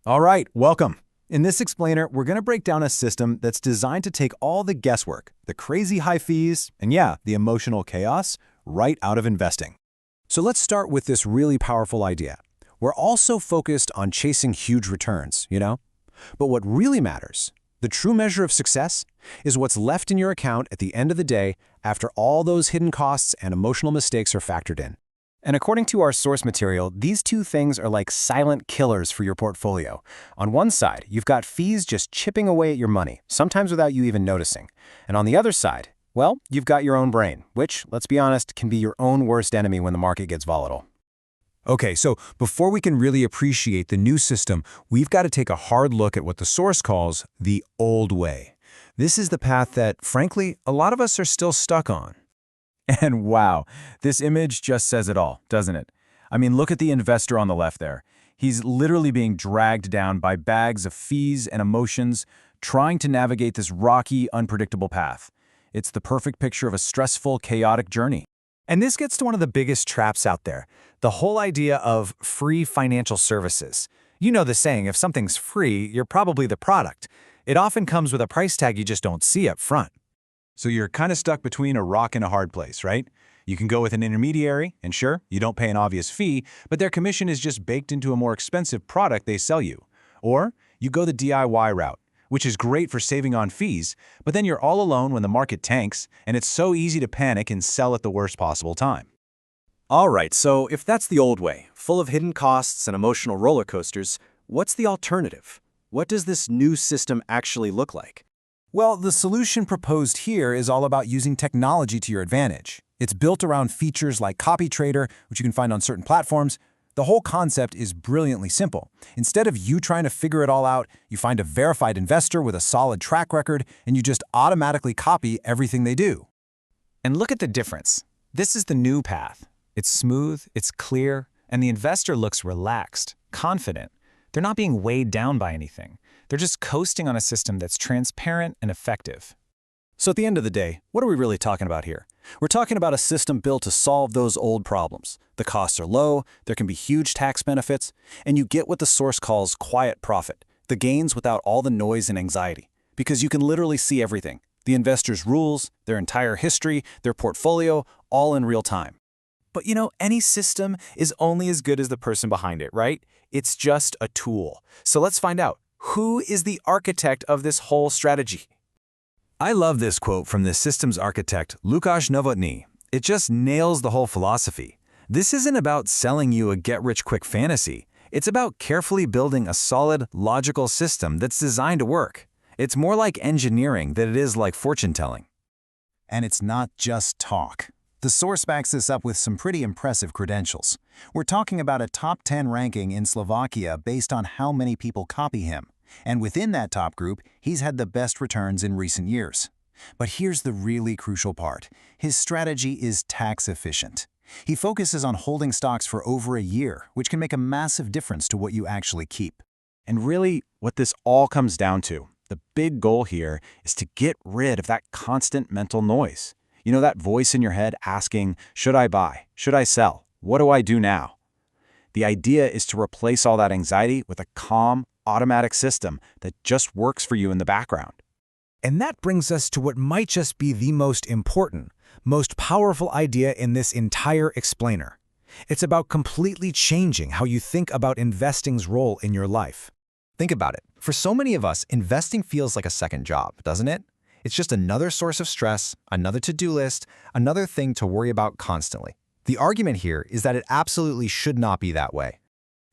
All right, welcome. In this explainer, we're going to break down a system that's designed to take all the guesswork, the crazy high fees, and yeah, the emotional chaos right out of investing. So let's start with this really powerful idea. We're also focused on chasing huge returns, But what really matters, the true measure of success, is what's left in your account at the end of the day after all those hidden costs and emotional mistakes are factored in. And according to our source material, these two things are like silent killers for your portfolio. On one side, you've got fees just chipping away at your money, sometimes without you even noticing. And on the other side, well, you've got your own brain, which, let's be honest, can be your own worst enemy when the market gets volatile. Okay, so before we can really appreciate the new system, we've got to take a hard look at what the source calls the old way. This is the path that, frankly, a lot of us are still stuck on. And wow, this image just says it all, doesn't it? I mean, look at the investor on the left there. He's literally being dragged down by bags of fees and emotions, trying to navigate this rocky, unpredictable path. It's the perfect picture of a stressful, chaotic journey. And this gets to one of the biggest traps out there, the whole idea of free financial services. You know the saying, if something's free, you're probably the product. It often comes with a price tag you just don't see up front. So you're kind of stuck between a rock and a hard place, right? You can go with an intermediary, and sure, you don't pay an obvious fee, but their commission is just baked into a more expensive product they sell you. Or you go the DIY route, which is great for saving on fees, but then you're all alone when the market tanks, and it's so easy to panic and sell at the worst possible time. All right, so if that's the old way, full of hidden costs and emotional roller coasters, what's the alternative? What does this new system actually look like? Well, the solution proposed here is all about using technology to your advantage. It's built around features like CopyTrader, which you can find on certain platforms. The whole concept is brilliantly simple. Instead of you trying to figure it all out, you find a verified investor with a solid track record, and you just automatically copy everything they do. And look at the difference. This is the new path. It's smooth, it's clear, and the investor looks relaxed, confident. They're not being weighed down by anything. They're just coasting on a system that's transparent and effective. So at the end of the day, what are we really talking about here? We're talking about a system built to solve those old problems. The costs are low, there can be huge tax benefits, and you get what the source calls quiet profit, the gains without all the noise and anxiety. Because you can literally see everything, the investor's rules, their entire history, their portfolio, all in real time. But any system is only as good as the person behind it, right? It's just a tool. So let's find out. Who is the architect of this whole strategy? I love this quote from the systems architect, Łukasz Nowotny. It just nails the whole philosophy. This isn't about selling you a get-rich-quick fantasy. It's about carefully building a solid, logical system that's designed to work. It's more like engineering than it is like fortune-telling. And it's not just talk. The source backs this up with some pretty impressive credentials. We're talking about a top 10 ranking in Slovakia based on how many people copy him. And within that top group, he's had the best returns in recent years. But here's the really crucial part. His strategy is tax efficient. He focuses on holding stocks for over a year, which can make a massive difference to what you actually keep. And really, what this all comes down to, the big goal here is to get rid of that constant mental noise. That voice in your head asking, should I buy? Should I sell? What do I do now? The idea is to replace all that anxiety with a calm, automatic system that just works for you in the background. And that brings us to what might just be the most important, most powerful idea in this entire explainer. It's about completely changing how you think about investing's role in your life. Think about it. For so many of us, investing feels like a second job, doesn't it? It's just another source of stress, another to-do list, another thing to worry about constantly. The argument here is that it absolutely should not be that way.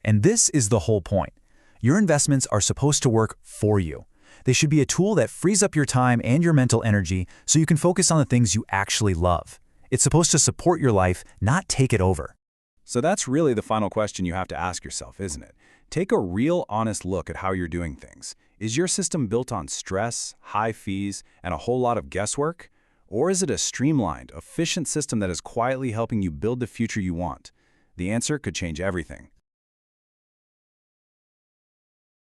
And this is the whole point. Your investments are supposed to work for you. They should be a tool that frees up your time and your mental energy so you can focus on the things you actually love. It's supposed to support your life, not take it over. So that's really the final question you have to ask yourself, isn't it? Take a real honest look at how you're doing things. Is your system built on stress, high fees, and a whole lot of guesswork? Or is it a streamlined, efficient system that is quietly helping you build the future you want? The answer could change everything.